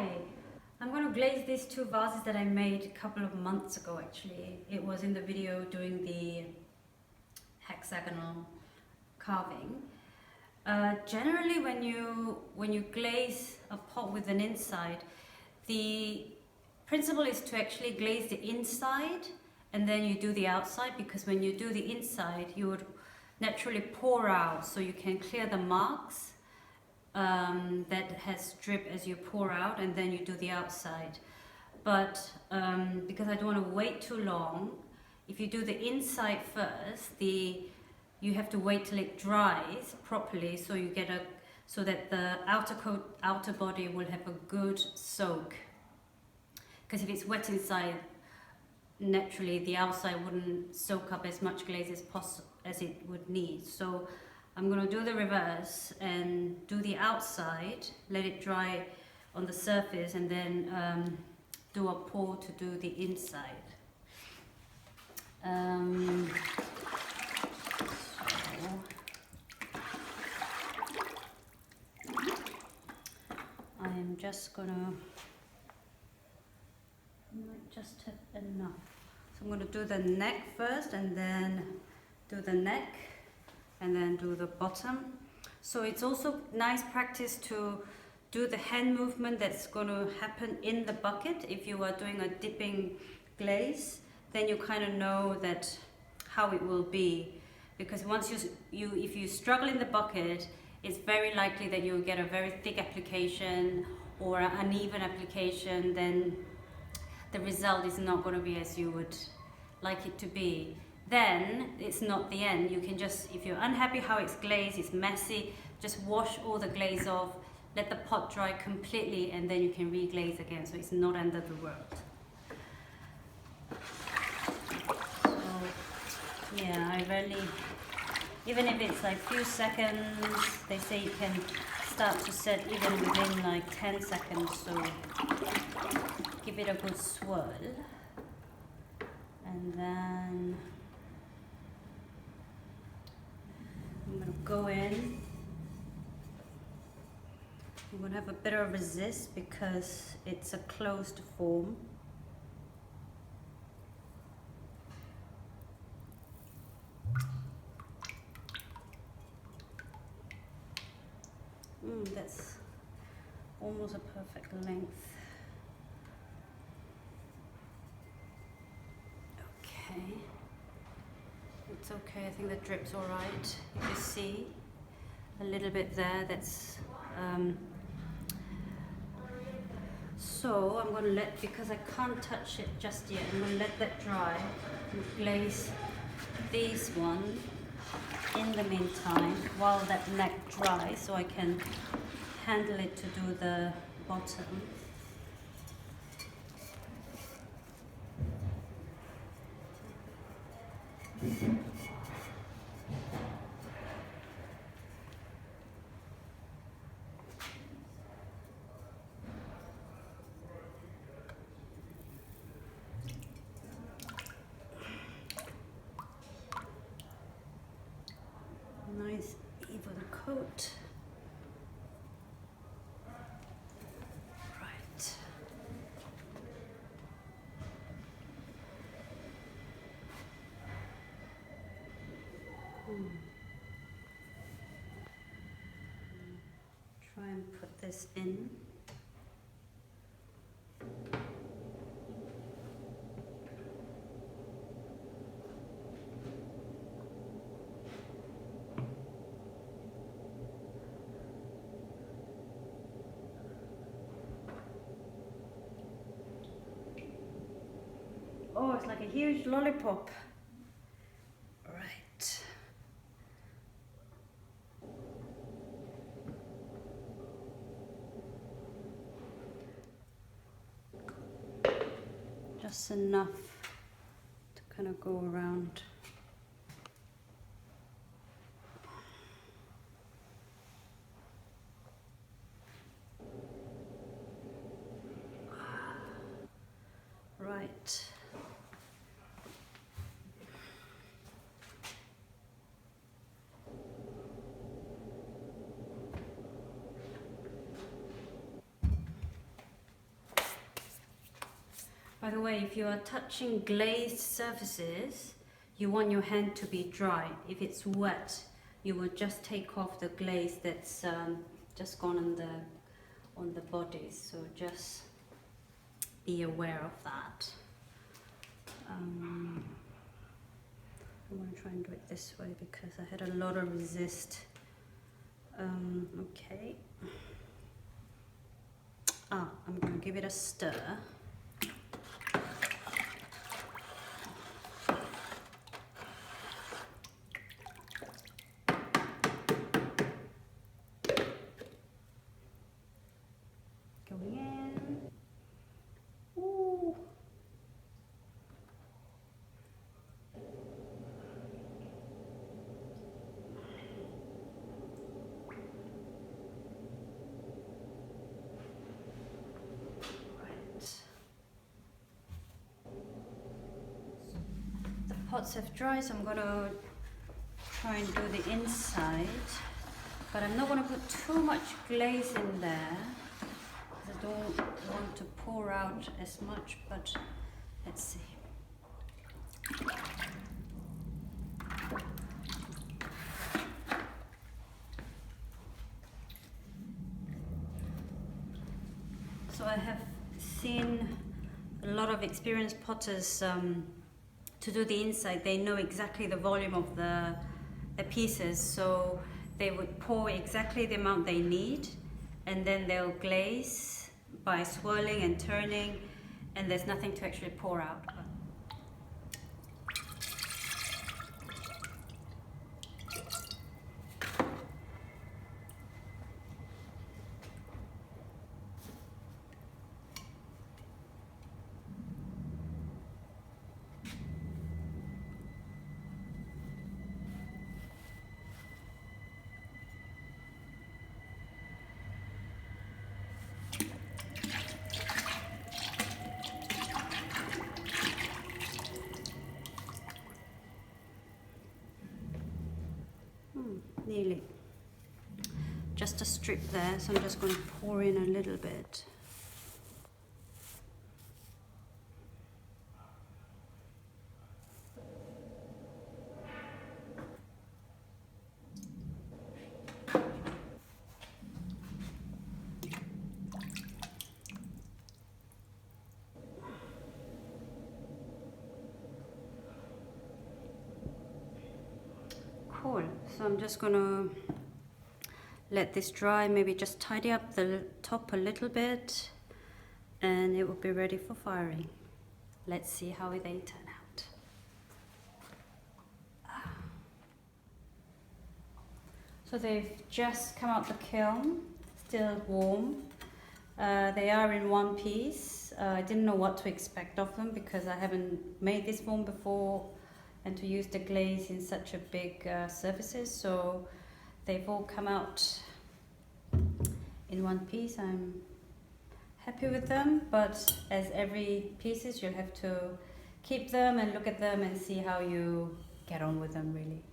Hi, I'm going to glaze these two vases that I made a couple of months ago actually. It was in the video doing the hexagonal carving. Generally when you glaze a pot with an inside, the principle is to actually glaze the inside and then you do the outside, because when you do the inside you would naturally pour out so you can clear the marks that has drip as you pour out, and then you do the outside. But because I don't want to wait too long, if you do the inside first, you have to wait till it dries properly, so you get so that the outer body will have a good soak. Because if it's wet inside, naturally the outside wouldn't soak up as much glaze as it would need. So I'm going to do the reverse and do the outside, let it dry on the surface, and then do a pour to do the inside. I am just gonna just have enough. So I'm going to do the neck first, and then do the neck, and then do the bottom. So it's also nice practice to do the hand movement that's going to happen in the bucket. If you are doing a dipping glaze, then you kind of know that how it will be, because once if you struggle in the bucket, it's very likely that you'll get a very thick application or an uneven application. Then the result is not going to be as you would like it to be. Then it's not the end. You can just, if you're unhappy how it's glazed, it's messy, just wash all the glaze off, let the pot dry completely, and then you can re-glaze again, so it's not end of the world. So yeah, I really, even if it's like few seconds, they say you can start to set even within like 10 seconds, so give it a good swirl. And then I'm going to go in. I'm going to have a bit of resist because it's a closed form. That's almost a perfect length. Okay. It's okay, I think the drip's all right. If you see a little bit there, that's so I'm going to let, because I can't touch it just yet, I'm going to let that dry and glaze these one in the meantime while that neck dries, so I can handle it to do the bottom. Nice even coat. Right. Try and put this in. Oh, it's like a huge lollipop. Right. Just enough to kind of go around. Right. By the way, if you are touching glazed surfaces, you want your hand to be dry. If it's wet, you will just take off the glaze that's just gone on the body. So just be aware of that. I want to try and do it this way because I had a lot of resist. Okay. I'm going to give it a stir. Going in. Ooh. The pots have dried, so I'm going to try and do the inside, but I'm not going to put too much glaze in there because I don't want to pour out as much, but let's see. So I have seen a lot of experienced potters to do the inside. They know exactly the volume of the pieces, so they would pour exactly the amount they need, and then they'll glaze by swirling and turning, and there's nothing to actually pour out. Nearly. Just a strip there, so I'm just going to pour in a little bit. Cool. So I'm just going to let this dry, maybe just tidy up the top a little bit, and it will be ready for firing. Let's see how they turn out. So they've just come out the kiln, still warm. They are in one piece. I didn't know what to expect of them because I haven't made this form before, and to use the glaze in such a big surfaces, so they've all come out in one piece. I'm happy with them, but as every pieces, you'll have to keep them and look at them and see how you get on with them, really.